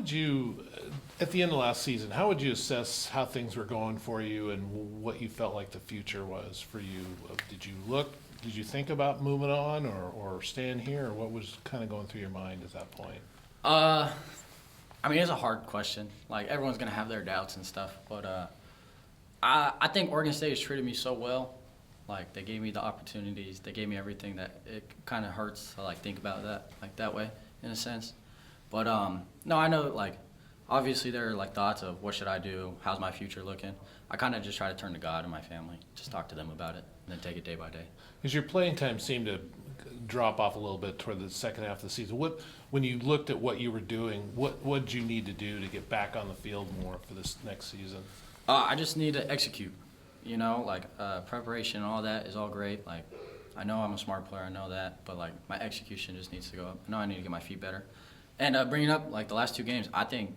would you, at the end of last season, how would you assess how things were going for you and what you felt like the future was for you? Did you think about moving on or staying here, or what was kind of going through your mind at that point? I mean, it's a hard question. Like, everyone's going to have their doubts and stuff. But I think Oregon State has treated me so well. Like, they gave me the opportunities. They gave me everything that it kind of hurts to, like, think about that, like, that way, in a sense. But, no, I know, like, obviously there are, like, thoughts of what should I do? How's my future looking? I kind of just try to turn to God and my family, just talk to them about it, and then take it day by day. Because your playing time seemed to drop off a little bit toward the second half of the season. When you looked at what you were doing, what did you need to do to get back on the field more for this next season? I just need to execute. You know, like, preparation and all that is all great. Like, I know I'm a smart player, I know that, but, like, my execution just needs to go up. I know I need to get my feet better. And bringing up, like, the last 2 games, I think,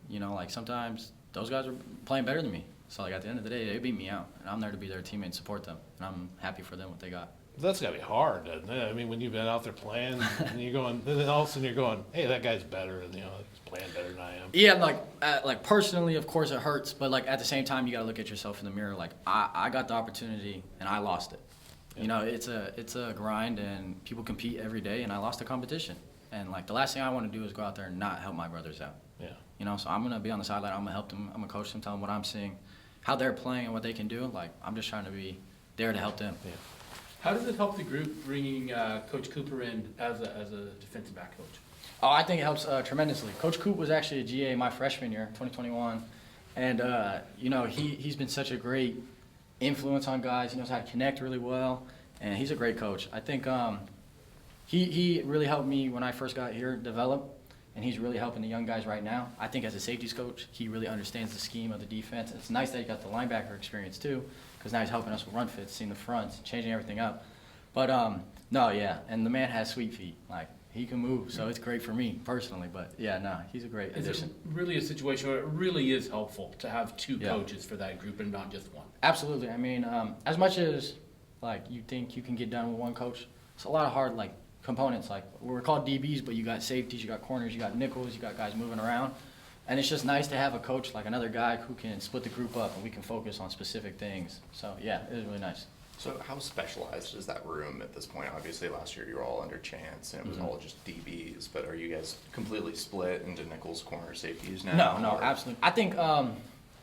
you know, like, sometimes those guys are playing better than me. So, like, at the end of the day, they beat me out, and I'm there to be their teammate and support them, and I'm happy for them what they got. That's got to be hard, doesn't it? I mean, when you've been out there playing, and you're going, then all of a sudden you're going, hey, that guy's better, and he's playing better than I am. Yeah, like personally, of course, it hurts, but like at the same time, you got to look at yourself in the mirror. Like, I got the opportunity and I lost it. Yeah. You know, it's a grind, and people compete every day, and I lost the competition. And like, the last thing I want to do is go out there and not help my brothers out. Yeah. You know, so I'm gonna be on the sideline. I'm gonna help them. I'm gonna coach them, tell them what I'm seeing, how they're playing, and what they can do. Like, I'm just trying to be there to help them. Yeah. How does it help the group bringing Coach Cooper in as a defensive back coach? Oh, I think it helps tremendously. Coach Coop was actually a GA my freshman year, 2021, and you know, he's been such a great influence on guys. He knows how to connect really well, and he's a great coach. I think he really helped me when I first got here develop, and he's really helping the young guys right now. I think as a safeties coach, he really understands the scheme of the defense. It's nice that he got the linebacker experience too, because now he's helping us with run fits, seeing the fronts, changing everything up. But no, yeah, and the man has sweet feet. Like, he can move, so it's great for me personally. But yeah, no, he's a great addition. Is it really a situation where it really is helpful to have 2 coaches for that group and not just one? Absolutely. I mean, as much as like you think you can get done with one coach, it's a lot of hard like components. Like, we're called DBs, but you got safeties, you got corners, you got nickels, you got guys moving around. And it's just nice to have a coach, like another guy, who can split the group up and we can focus on specific things. So yeah, it is really nice. So how specialized is that room at this point? Obviously, last year you were all under Chance, and it was all just DBs. But are you guys completely split into nickels, corner, safeties now? No, absolutely. I think,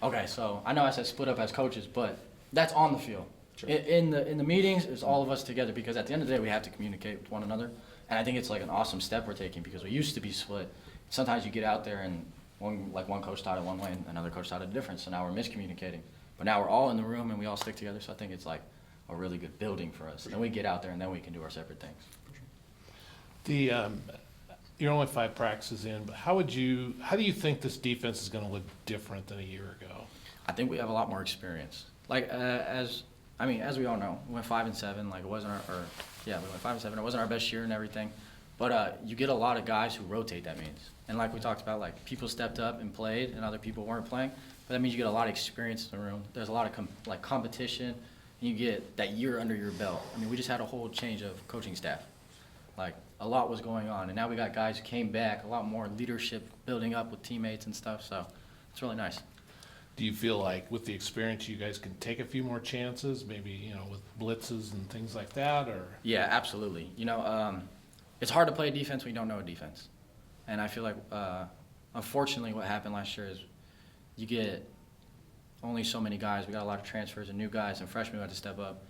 okay, so I know I said split up as coaches, but that's on the field. Sure. In the meetings, it's all of us together, because at the end of the day, we have to communicate with one another. And I think it's like an awesome step we're taking, because we used to be split. Sometimes you get out there and one coach taught it one way and another coach taught it different, so now we're miscommunicating. But now we're all in the room and we all stick together, so I think it's like a really good building for us. Then we get out there and then we can do our separate things. You're only 5 practices in, but how do you think this defense is going to look different than a year ago? I think we have a lot more experience. Like, as we all know, we went 5-7. Like, it wasn't we went 5-7. It wasn't our best year and everything. But you get a lot of guys who rotate, that means. And like we talked about, like, people stepped up and played and other people weren't playing. But that means you get a lot of experience in the room. There's a lot of competition, and you get that year under your belt. I mean, we just had a whole change of coaching staff. Like, a lot was going on. And now we got guys who came back, a lot more leadership building up with teammates and stuff. So it's really nice. Do you feel like with the experience you guys can take a few more chances, maybe, with blitzes and things like that? Or Yeah, absolutely. It's hard to play defense when you don't know a defense. And I feel like, unfortunately, what happened last year is you get only so many guys. We got a lot of transfers and new guys and freshmen who had to step up,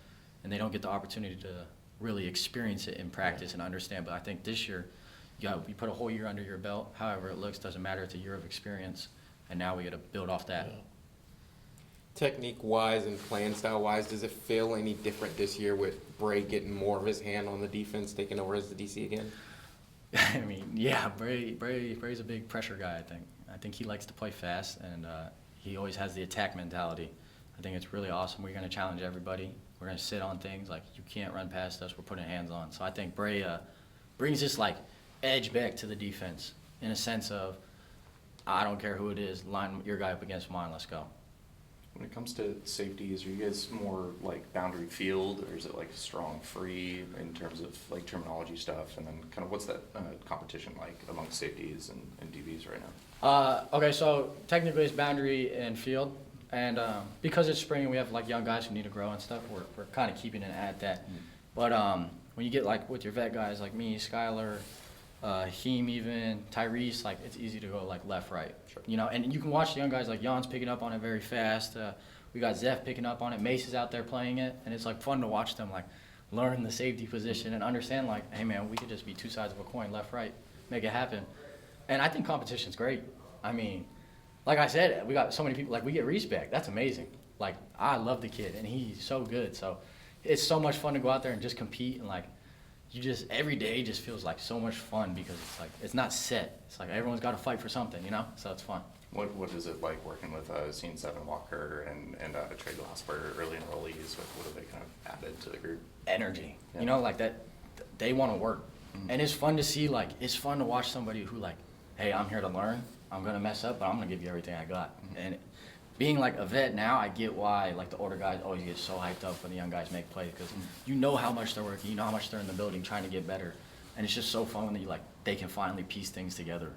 and they don't get the opportunity to really experience it in practice and understand. But I think this year, you put a whole year under your belt. However it looks, doesn't matter. It's a year of experience, and now we got to build off that. Yeah. Technique-wise and playing style-wise, does it feel any different this year with Bray getting more of his hand on the defense, taking over as the DC again? I mean, yeah, Bray's a big pressure guy, I think. I think he likes to play fast, and he always has the attack mentality. I think it's really awesome. We're going to challenge everybody. We're going to sit on things. Like, you can't run past us. We're putting hands on. So I think Bray brings this, like, edge back to the defense in a sense of, I don't care who it is, line your guy up against mine, let's go. When it comes to safeties, are you guys more like boundary field, or is it like strong free in terms of like terminology stuff? And then kind of what's that competition like among safeties and DBs right now? Okay, so technically it's boundary and field, and because it's spring and we have like young guys who need to grow and stuff, we're kind of keeping it at that. But when you get like with your vet guys like me, Skylar, Heem even, Tyrese, like it's easy to go like left, right. Sure. You know, and you can watch the young guys like Jan's picking up on it very fast. We got Zeph picking up on it. Mace is out there playing it, and it's like fun to watch them like learn the safety position and understand like, hey man, we could just be two sides of a coin, left, right, make it happen. And I think competition's great. I mean, like I said, we got so many people, like we get respect. That's amazing. Like I love the kid and he's so good. So it's so much fun to go out there and just compete, and like you just, every day just feels like so much fun because it's like, it's not set. It's like everyone's got to fight for something, you know? So it's fun. What is it like working with Scene 7 Walker and Trey Glassberg early enrollees? What have they kind of added to the group? Energy, Yeah. you know, like that, they want to work. And it's fun to see, like, it's fun to watch somebody who like, hey, I'm here to learn. I'm going to mess up, but I'm going to give you everything I got. And being like a vet now, I get why like the older guys always get so hyped up when the young guys make plays, because you know how much they're working, you know how much they're in the building trying to get better. And it's just so fun when they can finally piece things together.